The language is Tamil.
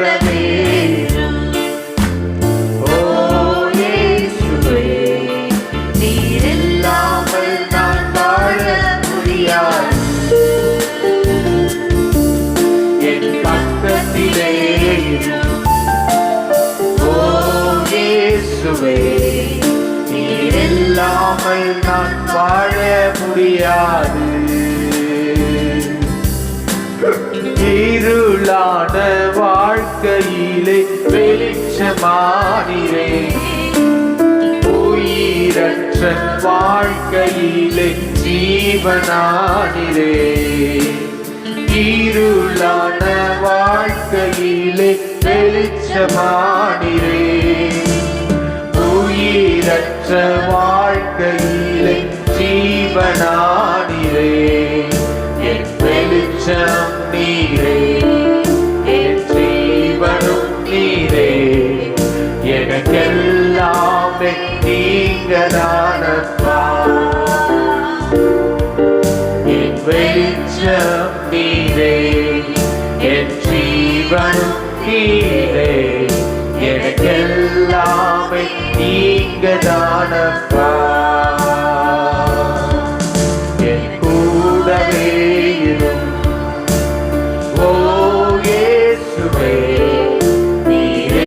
பலமேறும். ஓ இயேசுவே, நீர் இல்லாமல் நான் வாழ முடியாது. என் பக்கத்திலே இரும். ஓ இயேசுவே, நீர் இல்லாமல் நான் வாழ முடியாது. இருளான வாழ்க்கையிலே வெளிச்சமானீரே, உயிரற்ற வாழ்க்கையிலே ஜீவனானீரே. இருளான வாழ்க்கையிலே வெளிச்சமானீரே, உயிரற்ற வாழ்க்கையிலே ஜீவனானீரே. என் வெளிச்சம் நீரே, என் ஜீவனும் நீரே, எனக்கெல்லாமே நீங்கதானப்பா. என் வெளிச்சம் நீரே, என் ஜீவனும் நீரே, எனக்கெல்லாமே நீங்கதானப்பா.